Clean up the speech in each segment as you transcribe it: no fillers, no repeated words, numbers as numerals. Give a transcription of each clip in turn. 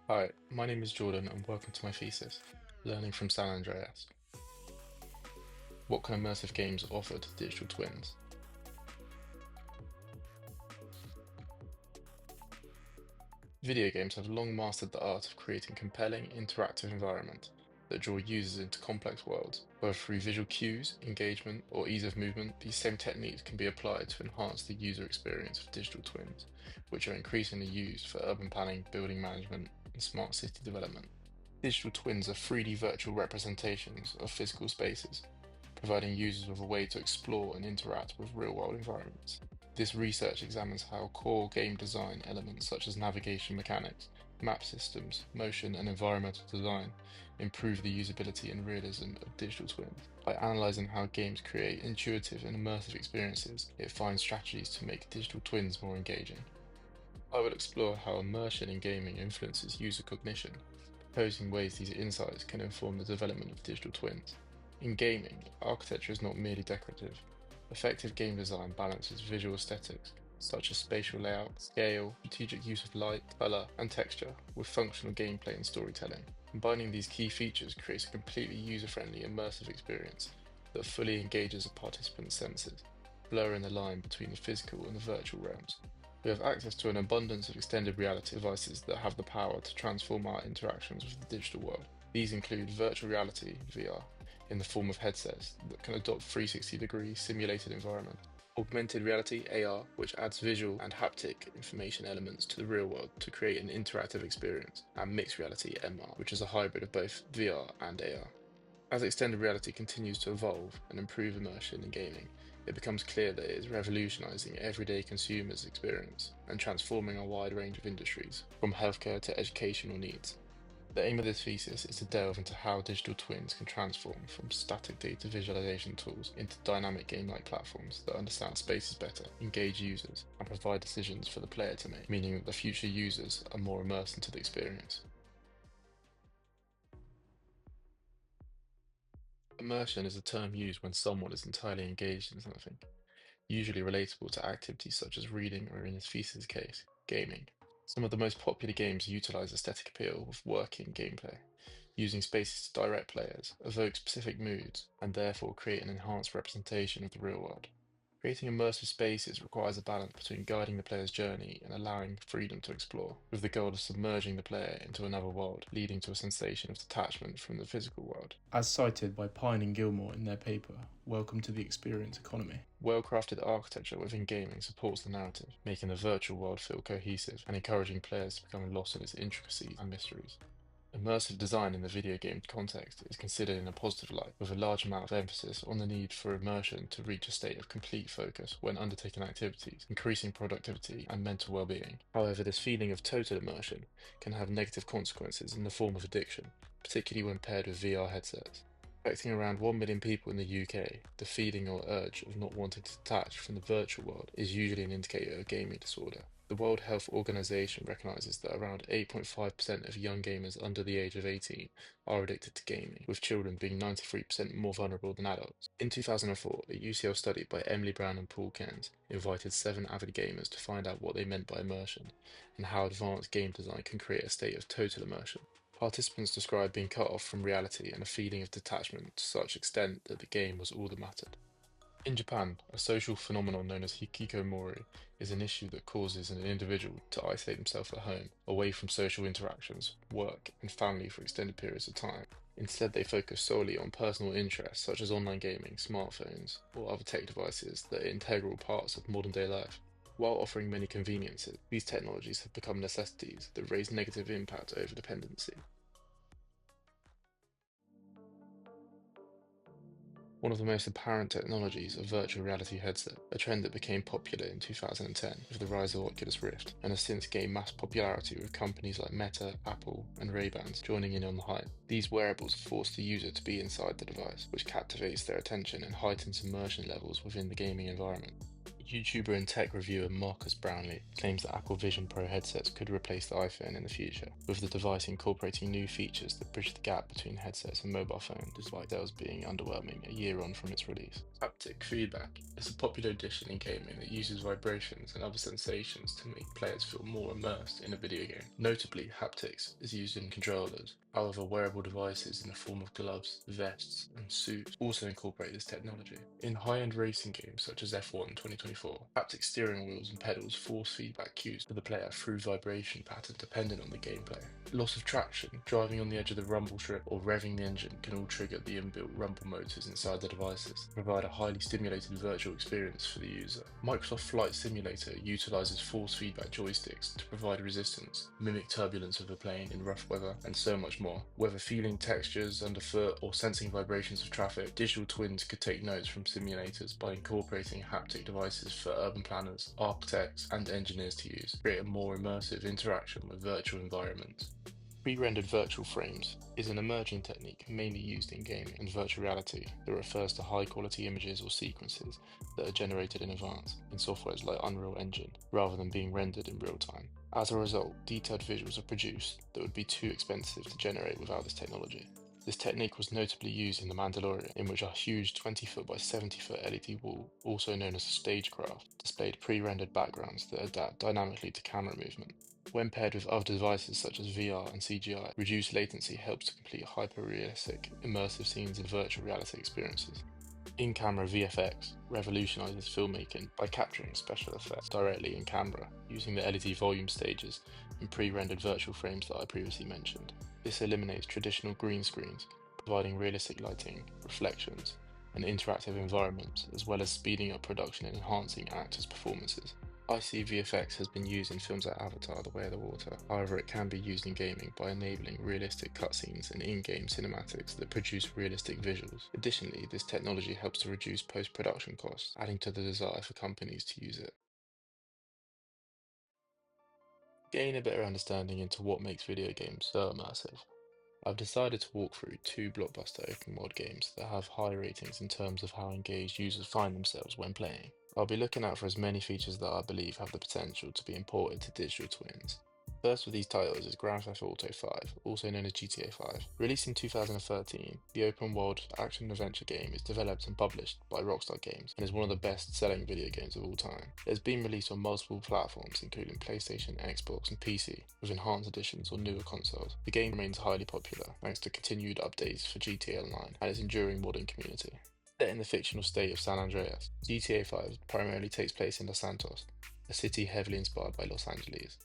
Hi, my name is Jordan and welcome to my thesis, Learning from San Andreas. What can immersive games offer to digital twins? Video games have long mastered the art of creating compelling, interactive environments that draw users into complex worlds. Whether through visual cues, engagement, or ease of movement, these same techniques can be applied to enhance the user experience of digital twins, which are increasingly used for urban planning, building management, and smart city development. Digital twins are 3D virtual representations of physical spaces, providing users with a way to explore and interact with real-world environments. This research examines how core game design elements such as navigation mechanics, map systems, motion, and environmental design improve the usability and realism of digital twins. By analyzing how games create intuitive and immersive experiences, it finds strategies to make digital twins more engaging. I will explore how immersion in gaming influences user cognition, proposing ways these insights can inform the development of digital twins. In gaming, architecture is not merely decorative. Effective game design balances visual aesthetics, such as spatial layout, scale, strategic use of light, color, and texture, with functional gameplay and storytelling. Combining these key features creates a completely user-friendly, immersive experience that fully engages a participant's senses, blurring the line between the physical and the virtual realms. We have access to an abundance of extended reality devices that have the power to transform our interactions with the digital world. These include virtual reality (VR) in the form of headsets that can adopt 360-degree simulated environments, augmented reality (AR), which adds visual and haptic information elements to the real world to create an interactive experience, and mixed reality (MR), which is a hybrid of both VR and AR. As extended reality continues to evolve and improve immersion in gaming, it becomes clear that it is revolutionizing everyday consumers' experience and transforming a wide range of industries, from healthcare to educational needs. The aim of this thesis is to delve into how digital twins can transform from static data visualization tools into dynamic game-like platforms that understand spaces better, engage users, and provide decisions for the player to make, meaning that the future users are more immersed into the experience. Immersion is a term used when someone is entirely engaged in something, usually relatable to activities such as reading or, in his thesis case, gaming. Some of the most popular games utilize aesthetic appeal with working gameplay, using spaces to direct players, evoke specific moods, and therefore create an enhanced representation of the real world. Creating immersive spaces requires a balance between guiding the player's journey and allowing freedom to explore, with the goal of submerging the player into another world, leading to a sensation of detachment from the physical world. As cited by Pine and Gilmore in their paper, Welcome to the Experience Economy. Well-crafted architecture within gaming supports the narrative, making the virtual world feel cohesive and encouraging players to become lost in its intricacies and mysteries. Immersive design in the video game context is considered in a positive light, with a large amount of emphasis on the need for immersion to reach a state of complete focus when undertaking activities, increasing productivity and mental well-being. However, this feeling of total immersion can have negative consequences in the form of addiction, particularly when paired with VR headsets. Affecting around 1 million people in the UK, the feeling or urge of not wanting to detach from the virtual world is usually an indicator of gaming disorder. The World Health Organization recognizes that around 8.5% of young gamers under the age of 18 are addicted to gaming, with children being 93% more vulnerable than adults. In 2004, a UCL study by Emily Brown and Paul Cairns invited 7 avid gamers to find out what they meant by immersion and how advanced game design can create a state of total immersion. Participants described being cut off from reality and a feeling of detachment to such extent that the game was all that mattered. In Japan, a social phenomenon known as hikikomori is an issue that causes an individual to isolate themselves at home, away from social interactions, work, and family for extended periods of time. Instead, they focus solely on personal interests such as online gaming, smartphones, or other tech devices that are integral parts of modern day life. While offering many conveniences, these technologies have become necessities that raise negative impact over dependency. One of the most apparent technologies of virtual reality headset, a trend that became popular in 2010 with the rise of Oculus Rift, and has since gained mass popularity with companies like Meta, Apple, and Ray-Bans joining in on the hype. These wearables force the user to be inside the device, which captivates their attention and heightens immersion levels within the gaming environment. YouTuber and tech reviewer Marcus Brownlee claims that Apple Vision Pro headsets could replace the iPhone in the future, with the device incorporating new features that bridge the gap between headsets and mobile phones, despite sales being underwhelming a year on from its release. Haptic feedback is a popular addition in gaming that uses vibrations and other sensations to make players feel more immersed in a video game. Notably, haptics is used in controllers. However, wearable devices in the form of gloves, vests, and suits also incorporate this technology. In high-end racing games such as F1 2024, haptic steering wheels and pedals force feedback cues to the player through vibration patterns dependent on the gameplay. Loss of traction, driving on the edge of the rumble strip, or revving the engine can all trigger the inbuilt rumble motors inside the devices, and provide a highly stimulated virtual experience for the user. Microsoft Flight Simulator utilizes force feedback joysticks to provide resistance, mimic turbulence of a plane in rough weather, and so much more. Whether feeling textures underfoot or sensing vibrations of traffic, digital twins could take notes from simulators by incorporating haptic devices for urban planners, architects, and engineers to use, create a more immersive interaction with virtual environments. Pre-rendered virtual frames is an emerging technique mainly used in gaming and virtual reality that refers to high-quality images or sequences that are generated in advance in softwares like Unreal Engine, rather than being rendered in real time. As a result, detailed visuals are produced that would be too expensive to generate without this technology. This technique was notably used in The Mandalorian, in which a huge 20-foot by 70-foot LED wall, also known as a stagecraft, displayed pre-rendered backgrounds that adapt dynamically to camera movement. When paired with other devices such as VR and CGI, reduced latency helps to complete hyper-realistic, immersive scenes in virtual reality experiences. In-camera VFX revolutionizes filmmaking by capturing special effects directly in camera, using the LED volume stages and pre-rendered virtual frames that I previously mentioned. This eliminates traditional green screens, providing realistic lighting, reflections, and interactive environments, as well as speeding up production and enhancing actors' performances. I see VFX has been used in films like Avatar: The Way of the Water. However, it can be used in gaming by enabling realistic cutscenes and in-game cinematics that produce realistic visuals. Additionally, this technology helps to reduce post-production costs, adding to the desire for companies to use it. Gain a better understanding into what makes video games so immersive. I've decided to walk through two blockbuster open world games that have high ratings in terms of how engaged users find themselves when playing. I'll be looking out for as many features that I believe have the potential to be imported to digital twins. First of these titles is Grand Theft Auto 5, also known as GTA 5. Released in 2013, the open-world action-adventure game is developed and published by Rockstar Games and is one of the best-selling video games of all time. It has been released on multiple platforms including PlayStation, Xbox and PC, with enhanced editions on newer consoles. The game remains highly popular thanks to continued updates for GTA Online and its enduring modding community. Set in the fictional state of San Andreas, GTA 5 primarily takes place in Los Santos, a city heavily inspired by Los Angeles.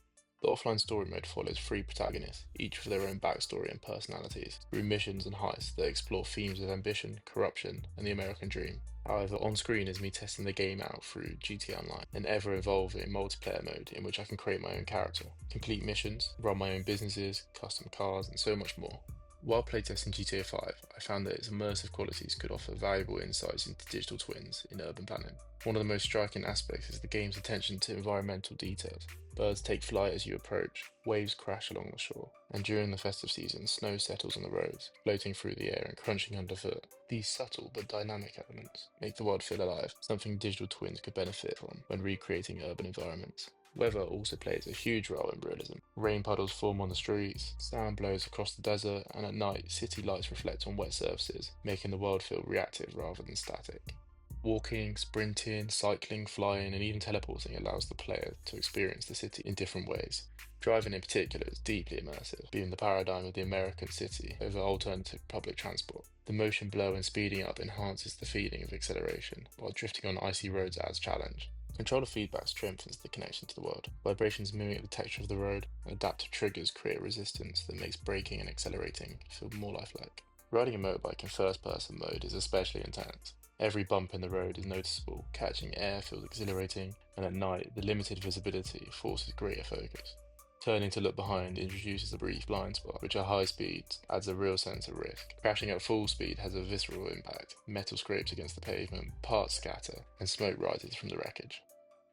The offline story mode follows three protagonists, each with their own backstory and personalities, through missions and heists that explore themes of ambition, corruption, and the American dream. However, on screen is me testing the game out through GTA Online, an ever-evolving multiplayer mode in which I can create my own character, complete missions, run my own businesses, custom cars, and so much more. While playtesting GTA 5, I found that its immersive qualities could offer valuable insights into digital twins in urban planning. One of the most striking aspects is the game's attention to environmental details. Birds take flight as you approach, waves crash along the shore, and during the festive season, snow settles on the roads, floating through the air and crunching underfoot. These subtle but dynamic elements make the world feel alive, something digital twins could benefit from when recreating urban environments. Weather also plays a huge role in realism. Rain puddles form on the streets, sound blows across the desert, and at night, city lights reflect on wet surfaces, making the world feel reactive rather than static. Walking, sprinting, cycling, flying, and even teleporting allows the player to experience the city in different ways. Driving in particular is deeply immersive, being the paradigm of the American city over alternative public transport. The motion blur and speeding up enhances the feeling of acceleration, while drifting on icy roads adds challenge. Controller feedback strengthens the connection to the world. Vibrations mimic the texture of the road, and adaptive triggers create resistance that makes braking and accelerating feel more lifelike. Riding a motorbike in first-person mode is especially intense. Every bump in the road is noticeable, catching air feels exhilarating, and at night, the limited visibility forces greater focus. Turning to look behind introduces a brief blind spot, which at high speeds adds a real sense of risk. Crashing at full speed has a visceral impact. Metal scrapes against the pavement, parts scatter, and smoke rises from the wreckage.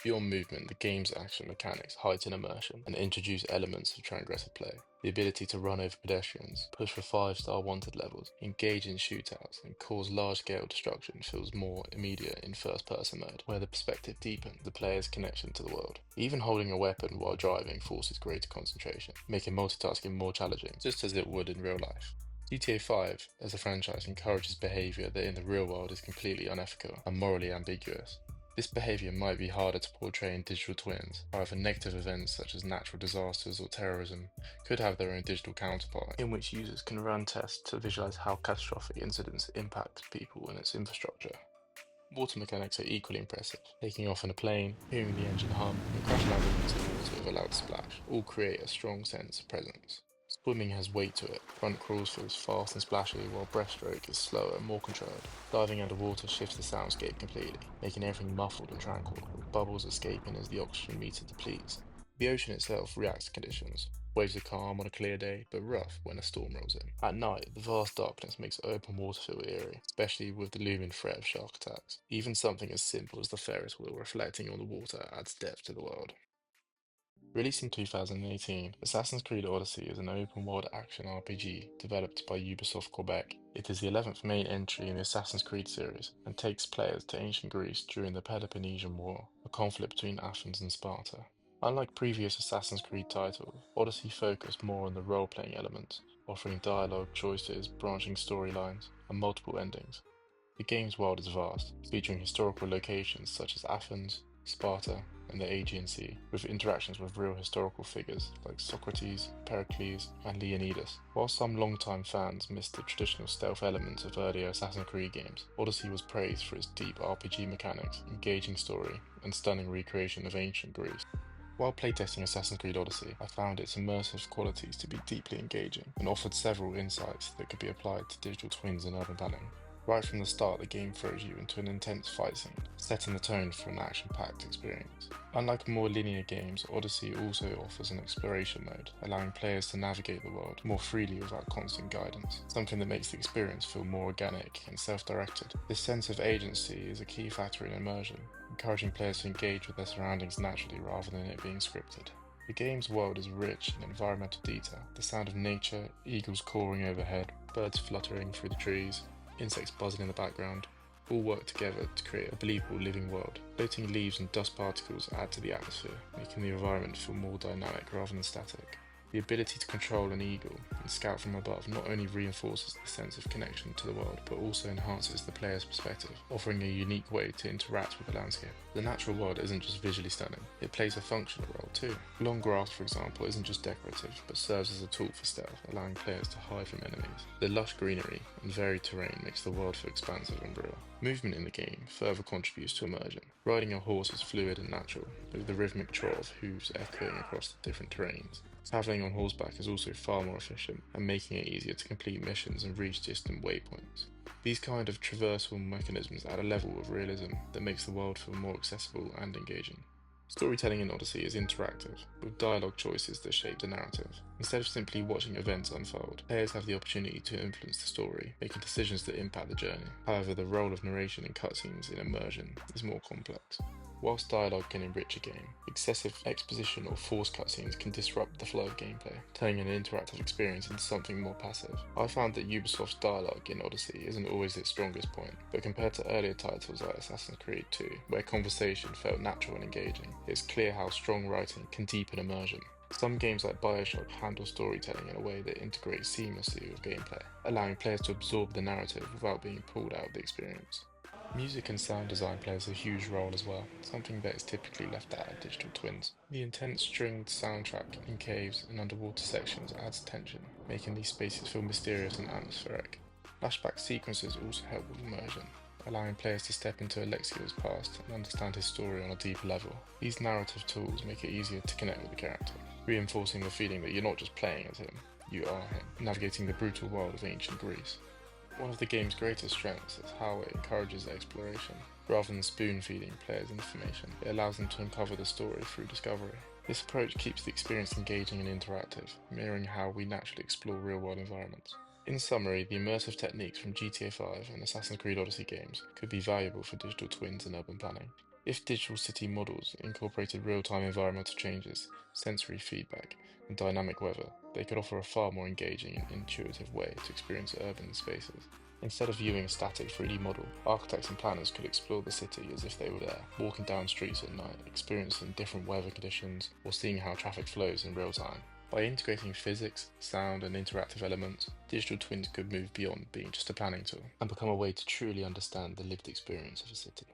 Beyond movement, the game's action mechanics heighten immersion and introduce elements of transgressive play. The ability to run over pedestrians, push for 5-star wanted levels, engage in shootouts, and cause large-scale destruction feels more immediate in first-person mode, where the perspective deepens the player's connection to the world. Even holding a weapon while driving forces greater concentration, making multitasking more challenging, just as it would in real life. GTA 5 as a franchise encourages behaviour that in the real world is completely unethical and morally ambiguous. This behaviour might be harder to portray in digital twins, however negative events such as natural disasters or terrorism could have their own digital counterpart, in which users can run tests to visualise how catastrophic incidents impact people and its infrastructure. Water mechanics are equally impressive. Taking off in a plane, hearing the engine hum, and crash landing into the water with a loud splash all create a strong sense of presence. Swimming has weight to it. Front crawls feels fast and splashy, while breaststroke is slower and more controlled. Diving underwater shifts the soundscape completely, making everything muffled and tranquil, with bubbles escaping as the oxygen meter depletes. The ocean itself reacts to conditions. Waves are calm on a clear day, but rough when a storm rolls in. At night, the vast darkness makes open water feel eerie, especially with the looming threat of shark attacks. Even something as simple as the Ferris wheel reflecting on the water adds depth to the world. Released in 2018, Assassin's Creed Odyssey is an open-world action RPG developed by Ubisoft Quebec. It is the 11th main entry in the Assassin's Creed series and takes players to ancient Greece during the Peloponnesian War, a conflict between Athens and Sparta. Unlike previous Assassin's Creed titles, Odyssey focused more on the role-playing elements, offering dialogue choices, branching storylines, and multiple endings. The game's world is vast, featuring historical locations such as Athens, Sparta, and the Aegean Sea, with interactions with real historical figures like Socrates, Pericles, and Leonidas. While some longtime fans missed the traditional stealth elements of earlier Assassin's Creed games, Odyssey was praised for its deep RPG mechanics, engaging story, and stunning recreation of ancient Greece. While playtesting Assassin's Creed Odyssey, I found its immersive qualities to be deeply engaging and offered several insights that could be applied to digital twins and urban planning. Right from the start, the game throws you into an intense fight scene, setting the tone for an action-packed experience. Unlike more linear games, Odyssey also offers an exploration mode, allowing players to navigate the world more freely without constant guidance, something that makes the experience feel more organic and self-directed. This sense of agency is a key factor in immersion, encouraging players to engage with their surroundings naturally rather than it being scripted. The game's world is rich in environmental detail. The sound of nature, eagles cawing overhead, birds fluttering through the trees, insects buzzing in the background, all work together to create a believable living world. Floating leaves and dust particles add to the atmosphere, making the environment feel more dynamic rather than static. The ability to control an eagle and scout from above not only reinforces the sense of connection to the world, but also enhances the player's perspective, offering a unique way to interact with the landscape. The natural world isn't just visually stunning, it plays a functional role too. Long grass, for example, isn't just decorative, but serves as a tool for stealth, allowing players to hide from enemies. The lush greenery and varied terrain makes the world feel expansive and real. Movement in the game further contributes to immersion. Riding a horse is fluid and natural, with the rhythmic trot of hooves echoing across the different terrains. Travelling on horseback is also far more efficient and making it easier to complete missions and reach distant waypoints. These kind of traversal mechanisms add a level of realism that makes the world feel more accessible and engaging. Storytelling in Odyssey is interactive, with dialogue choices that shape the narrative. Instead of simply watching events unfold, players have the opportunity to influence the story, making decisions that impact the journey. However, the role of narration in cutscenes in immersion is more complex. Whilst dialogue can enrich a game, excessive exposition or forced cutscenes can disrupt the flow of gameplay, turning an interactive experience into something more passive. I found that Ubisoft's dialogue in Odyssey isn't always its strongest point, but compared to earlier titles like Assassin's Creed 2, where conversation felt natural and engaging, it's clear how strong writing can deepen immersion. Some games like BioShock handle storytelling in a way that integrates seamlessly with gameplay, allowing players to absorb the narrative without being pulled out of the experience. Music and sound design plays a huge role as well, something that is typically left out of digital twins. The intense stringed soundtrack in caves and underwater sections adds tension, making these spaces feel mysterious and atmospheric. Flashback sequences also help with immersion, allowing players to step into Alexio's past and understand his story on a deeper level. These narrative tools make it easier to connect with the character, reinforcing the feeling that you're not just playing as him, you are him, navigating the brutal world of ancient Greece. One of the game's greatest strengths is how it encourages exploration. Rather than spoon-feeding players information, it allows them to uncover the story through discovery. This approach keeps the experience engaging and interactive, mirroring how we naturally explore real-world environments. In summary, the immersive techniques from GTA 5 and Assassin's Creed Odyssey games could be valuable for digital twins and urban planning. If digital city models incorporated real-time environmental changes, sensory feedback, and dynamic weather, they could offer a far more engaging and intuitive way to experience urban spaces. Instead of viewing a static 3D model, architects and planners could explore the city as if they were there, walking down streets at night, experiencing different weather conditions, or seeing how traffic flows in real time. By integrating physics, sound, and interactive elements, digital twins could move beyond being just a planning tool and become a way to truly understand the lived experience of a city.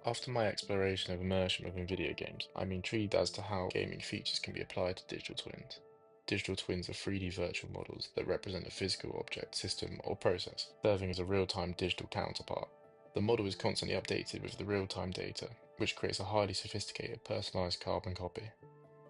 After my exploration of immersion within video games, I'm intrigued as to how gaming features can be applied to digital twins. Digital twins are 3D virtual models that represent a physical object, system, or process, serving as a real-time digital counterpart. The model is constantly updated with the real-time data, which creates a highly sophisticated, personalized carbon copy.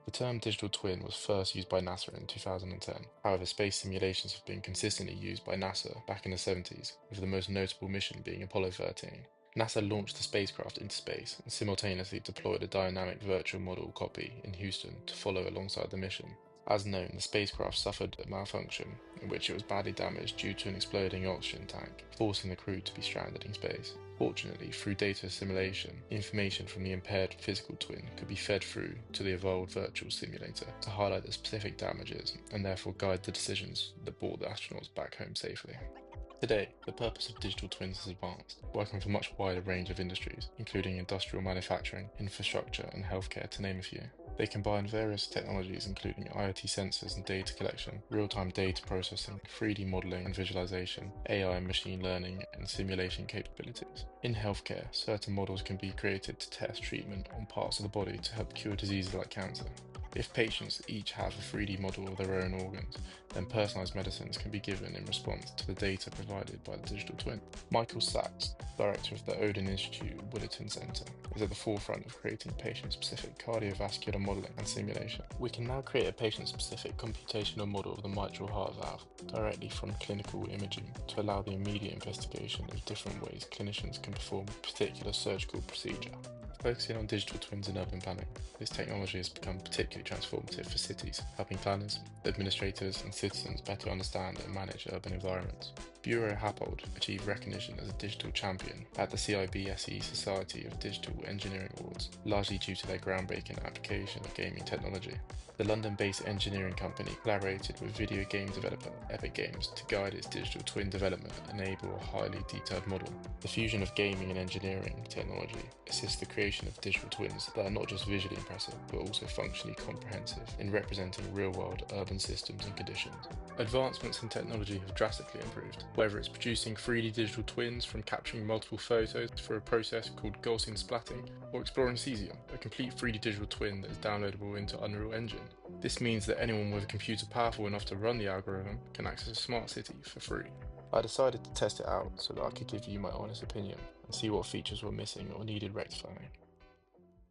The term digital twin was first used by NASA in 2010. However, space simulations have been consistently used by NASA back in the 70s, with the most notable mission being Apollo 13. NASA launched the spacecraft into space and simultaneously deployed a dynamic virtual model copy in Houston to follow alongside the mission. As known, the spacecraft suffered a malfunction in which it was badly damaged due to an exploding oxygen tank, forcing the crew to be stranded in space. Fortunately, through data assimilation, information from the impaired physical twin could be fed through to the evolved virtual simulator to highlight the specific damages and therefore guide the decisions that brought the astronauts back home safely. Today, the purpose of digital twins has advanced, working with a much wider range of industries, including industrial manufacturing, infrastructure, and healthcare, to name a few. They combine various technologies including IoT sensors and data collection, real-time data processing, 3D modeling and visualization, AI and machine learning, and simulation capabilities. In healthcare, certain models can be created to test treatment on parts of the body to help cure diseases like cancer. If patients each have a 3D model of their own organs, then personalized medicines can be given in response to the data provided by the digital twin. Michael Sachs, director of the Odin Institute Willerton Center, is at the forefront of creating patient-specific cardiovascular modeling and simulation. We can now create a patient-specific computational model of the mitral heart valve directly from clinical imaging to allow the immediate investigation of different ways clinicians can perform a particular surgical procedure. Focusing on digital twins in urban planning, this technology has become particularly transformative for cities, helping planners, administrators, and citizens better understand and manage urban environments. Bureau Happold achieved recognition as a digital champion at the CIBSE Society of Digital Engineering Awards, largely due to their groundbreaking application of gaming technology. The London-based engineering company collaborated with video game developer Epic Games to guide its digital twin development and enable a highly detailed model. The fusion of gaming and engineering technology assists the creation of digital twins that are not just visually impressive, but also functionally comprehensive in representing real-world urban systems and conditions. Advancements in technology have drastically improved, whether it's producing 3D digital twins from capturing multiple photos for a process called Gaussian splatting, or exploring Cesium, a complete 3D digital twin that is downloadable into Unreal Engine. This means that anyone with a computer powerful enough to run the algorithm can access a smart city for free. I decided to test it out so that I could give you my honest opinion and see what features were missing or needed rectifying.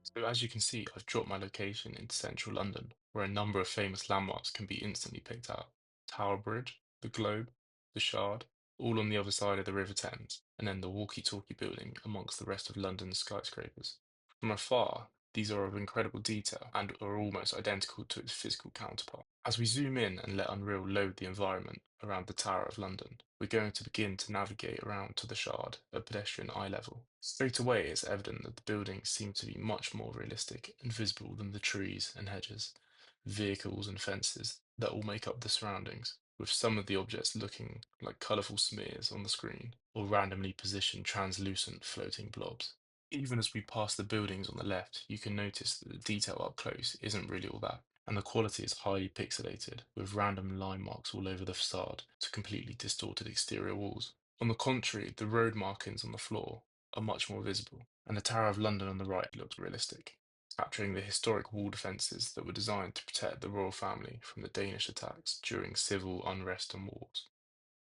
So as you can see, I've dropped my location into central London, where a number of famous landmarks can be instantly picked out. Tower Bridge, the Globe, the Shard, all on the other side of the River Thames, and then the walkie-talkie building amongst the rest of London's skyscrapers. From afar, these are of incredible detail and are almost identical to its physical counterpart. As we zoom in and let Unreal load the environment around the Tower of London, we're going to begin to navigate around to the Shard at pedestrian eye level. Straight away, it's evident that the buildings seem to be much more realistic and visible than the trees and hedges, vehicles and fences that all make up the surroundings, with some of the objects looking like colourful smears on the screen or randomly positioned translucent floating blobs. Even as we pass the buildings on the left, you can notice that the detail up close isn't really all that, and the quality is highly pixelated, with random line marks all over the facade to completely distorted exterior walls. On the contrary, the road markings on the floor are much more visible, and the Tower of London on the right looks realistic, capturing the historic wall defences that were designed to protect the royal family from the Danish attacks during civil unrest and wars.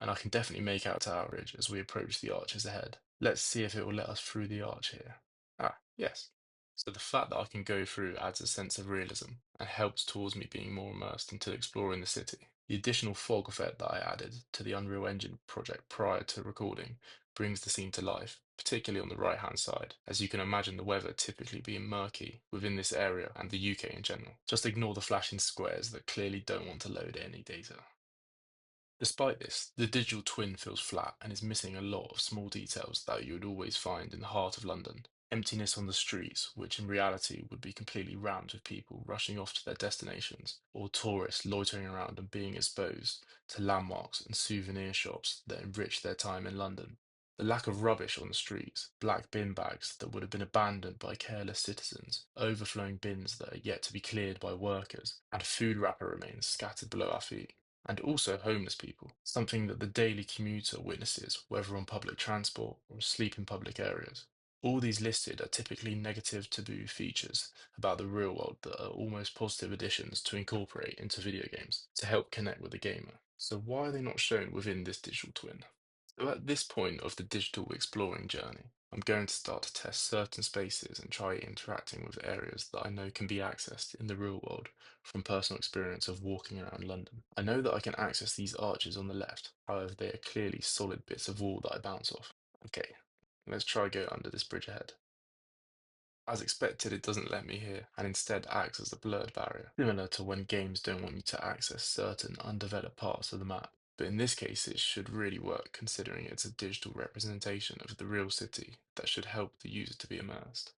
And I can definitely make out Tower Bridge as we approach the arches ahead. Let's see if it will let us through the arch here. Ah, yes. So the fact that I can go through adds a sense of realism and helps towards me being more immersed into exploring the city. The additional fog effect that I added to the Unreal Engine project prior to recording brings the scene to life, particularly on the right hand side, as you can imagine the weather typically being murky within this area and the UK in general. Just ignore the flashing squares that clearly don't want to load any data. Despite this, the digital twin feels flat and is missing a lot of small details that you would always find in the heart of London. Emptiness on the streets, which in reality would be completely rammed with people rushing off to their destinations, or tourists loitering around and being exposed to landmarks and souvenir shops that enrich their time in London. The lack of rubbish on the streets, black bin bags that would have been abandoned by careless citizens, overflowing bins that are yet to be cleared by workers, and food wrapper remains scattered below our feet, and also homeless people, something that the daily commuter witnesses, whether on public transport or asleep in public areas. All these listed are typically negative taboo features about the real world that are almost positive additions to incorporate into video games to help connect with the gamer. So why are they not shown within this digital twin? So at this point of the digital exploring journey, I'm going to start to test certain spaces and try interacting with areas that I know can be accessed in the real world from personal experience of walking around London. I know that I can access these arches on the left, however they are clearly solid bits of wall that I bounce off. Okay, let's try go under this bridge ahead. As expected, it doesn't let me here, and instead acts as a blurred barrier, similar to when games don't want you to access certain undeveloped parts of the map. But in this case, it should really work considering it's a digital representation of the real city that should help the user to be immersed.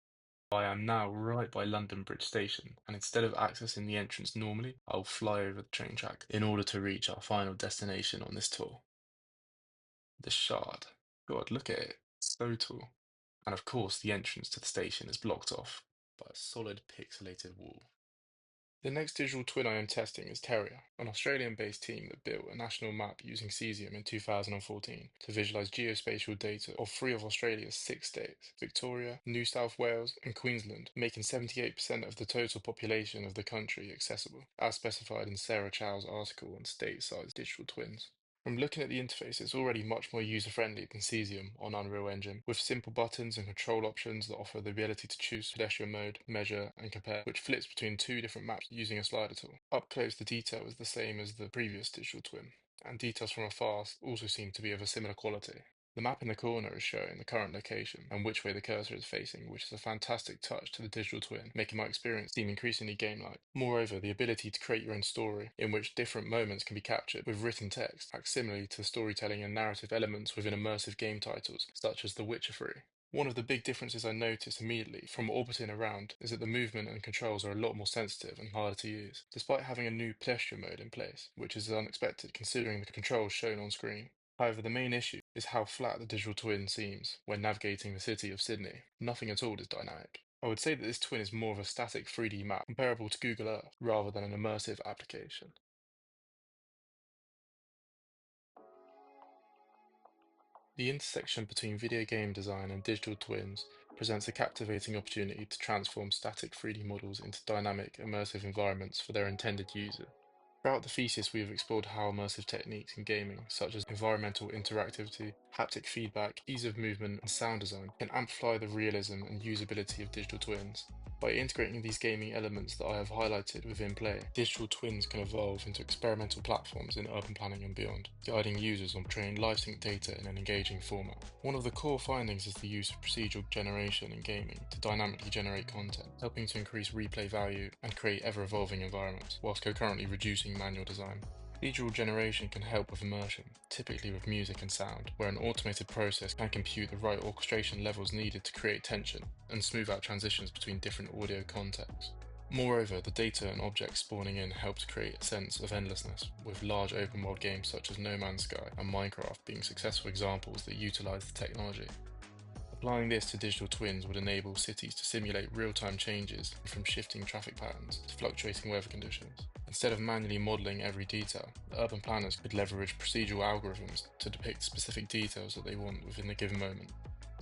I am now right by London Bridge Station, and instead of accessing the entrance normally, I'll fly over the train track in order to reach our final destination on this tour. The Shard. God, look at it. It's so tall. And of course, the entrance to the station is blocked off by a solid pixelated wall. The next digital twin I am testing is Terrier, an Australian-based team that built a national map using cesium in 2014 to visualize geospatial data of three of Australia's 6 states, Victoria, New South Wales and Queensland, making 78% of the total population of the country accessible, as specified in Sarah Chow's article on state-sized digital twins. From looking at the interface, it's already much more user-friendly than Cesium on Unreal Engine, with simple buttons and control options that offer the ability to choose pedestrian mode, measure, and compare, which flips between two different maps using a slider tool. Up close, the detail is the same as the previous digital twin, and details from afar also seem to be of a similar quality. The map in the corner is showing the current location and which way the cursor is facing, which is a fantastic touch to the digital twin, making my experience seem increasingly game-like. Moreover, the ability to create your own story, in which different moments can be captured with written text, acts similarly to the storytelling and narrative elements within immersive game titles, such as The Witcher 3. One of the big differences I noticed immediately from orbiting around is that the movement and controls are a lot more sensitive and harder to use, despite having a new pedestrian mode in place, which is unexpected considering the controls shown on screen. However, the main issue is how flat the digital twin seems when navigating the city of Sydney. Nothing at all is dynamic. I would say that this twin is more of a static 3D map comparable to Google Earth rather than an immersive application. The intersection between video game design and digital twins presents a captivating opportunity to transform static 3D models into dynamic, immersive environments for their intended user. Throughout the thesis, we have explored how immersive techniques in gaming, such as environmental interactivity, haptic feedback, ease of movement, and sound design, can amplify the realism and usability of digital twins. By integrating these gaming elements that I have highlighted within play, digital twins can evolve into experimental platforms in urban planning and beyond, guiding users on portraying live-sync data in an engaging format. One of the core findings is the use of procedural generation in gaming to dynamically generate content, helping to increase replay value and create ever-evolving environments, whilst concurrently reducing manual design. Procedural generation can help with immersion, typically with music and sound, where an automated process can compute the right orchestration levels needed to create tension and smooth out transitions between different audio contexts. Moreover, the data and objects spawning in help to create a sense of endlessness, with large open world games such as No Man's Sky and Minecraft being successful examples that utilize the technology. Applying this to digital twins would enable cities to simulate real-time changes from shifting traffic patterns to fluctuating weather conditions. Instead of manually modelling every detail, urban planners could leverage procedural algorithms to depict specific details that they want within a given moment.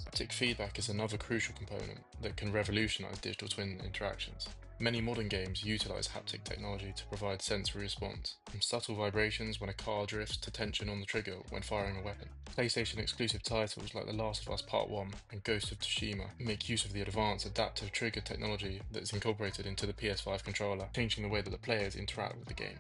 Haptic feedback is another crucial component that can revolutionise digital twin interactions. Many modern games utilise haptic technology to provide sensory response, from subtle vibrations when a car drifts to tension on the trigger when firing a weapon. PlayStation exclusive titles like The Last of Us Part 1 and Ghost of Tsushima make use of the advanced adaptive trigger technology that is incorporated into the PS5 controller, changing the way that the players interact with the game.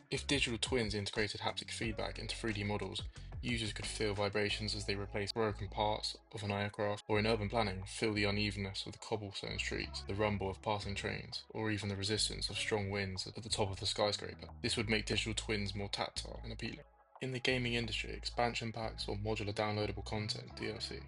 If digital twins integrated haptic feedback into 3D models, users could feel vibrations as they replace broken parts of an aircraft, or in urban planning, feel the unevenness of the cobblestone streets, the rumble of passing trains, or even the resistance of strong winds at the top of the skyscraper. This would make digital twins more tactile and appealing. In the gaming industry, expansion packs or modular downloadable content (DLC)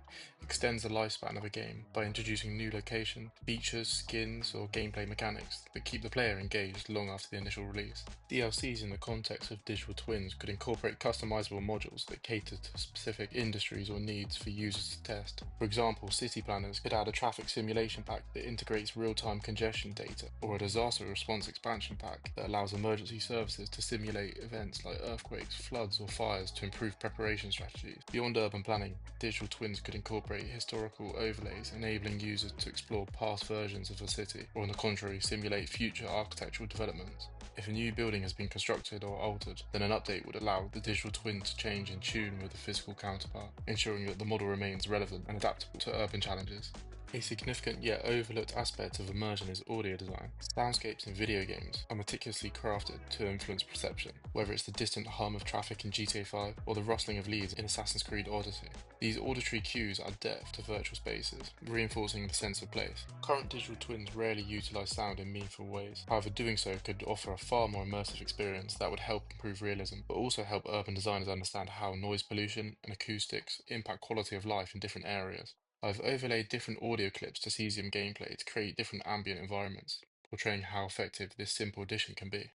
extends the lifespan of a game by introducing new location, features, skins, or gameplay mechanics that keep the player engaged long after the initial release. DLCs in the context of digital twins could incorporate customizable modules that cater to specific industries or needs for users to test. For example, city planners could add a traffic simulation pack that integrates real-time congestion data, or a disaster response expansion pack that allows emergency services to simulate events like earthquakes, floods, or fires to improve preparation strategies. Beyond urban planning, digital twins could incorporate historical overlays, enabling users to explore past versions of a city, or on the contrary, simulate future architectural developments. If a new building has been constructed or altered, then an update would allow the digital twin to change in tune with the physical counterpart, ensuring that the model remains relevant and adaptable to urban challenges. A significant yet overlooked aspect of immersion is audio design. Soundscapes in video games are meticulously crafted to influence perception, whether it's the distant hum of traffic in GTA 5 or the rustling of leaves in Assassin's Creed Odyssey. These auditory cues add depth to virtual spaces, reinforcing the sense of place. Current digital twins rarely utilize sound in meaningful ways. However, doing so could offer a far more immersive experience that would help improve realism, but also help urban designers understand how noise pollution and acoustics impact quality of life in different areas. I've overlaid different audio clips to Cesium gameplay to create different ambient environments, portraying how effective this simple addition can be.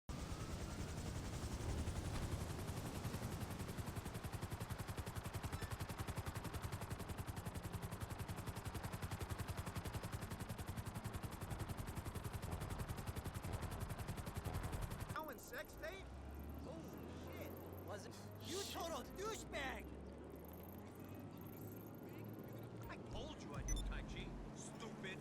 Sex tape? Holy shit! Was it? You total douchebag! I told you I knew Tai Chi, stupid!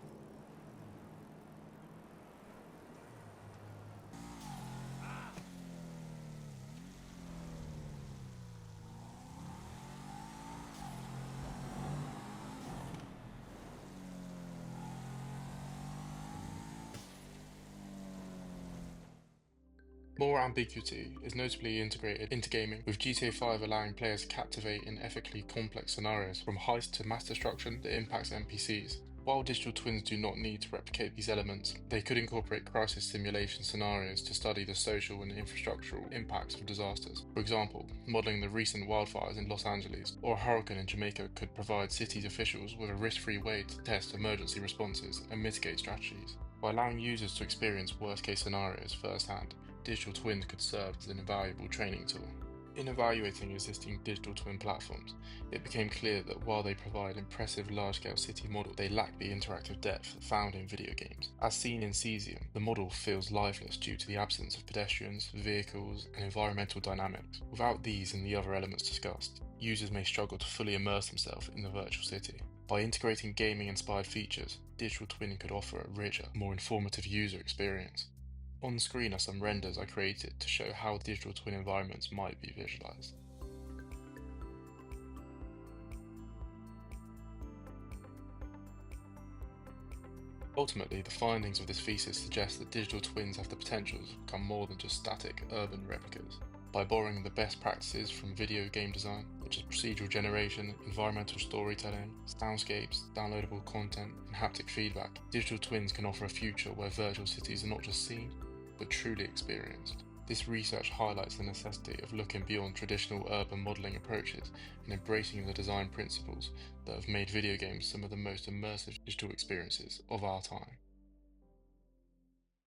More ambiguity is notably integrated into gaming, with GTA 5 allowing players to captivate in ethically complex scenarios, from heist to mass destruction that impacts NPCs. While digital twins do not need to replicate these elements, they could incorporate crisis simulation scenarios to study the social and infrastructural impacts of disasters. For example, modeling the recent wildfires in Los Angeles or a hurricane in Jamaica could provide cities officials with a risk-free way to test emergency responses and mitigate strategies. By allowing users to experience worst-case scenarios firsthand, digital twins could serve as an invaluable training tool. In evaluating existing digital twin platforms, it became clear that while they provide impressive large-scale city models, they lack the interactive depth found in video games. As seen in Cesium, the model feels lifeless due to the absence of pedestrians, vehicles, and environmental dynamics. Without these and the other elements discussed, users may struggle to fully immerse themselves in the virtual city. By integrating gaming-inspired features, digital twin could offer a richer, more informative user experience. On screen are some renders I created to show how digital twin environments might be visualized. Ultimately, the findings of this thesis suggest that digital twins have the potential to become more than just static urban replicas. By borrowing the best practices from video game design, such as procedural generation, environmental storytelling, soundscapes, downloadable content, and haptic feedback, digital twins can offer a future where virtual cities are not just seen, but truly experienced. This research highlights the necessity of looking beyond traditional urban modelling approaches and embracing the design principles that have made video games some of the most immersive digital experiences of our time.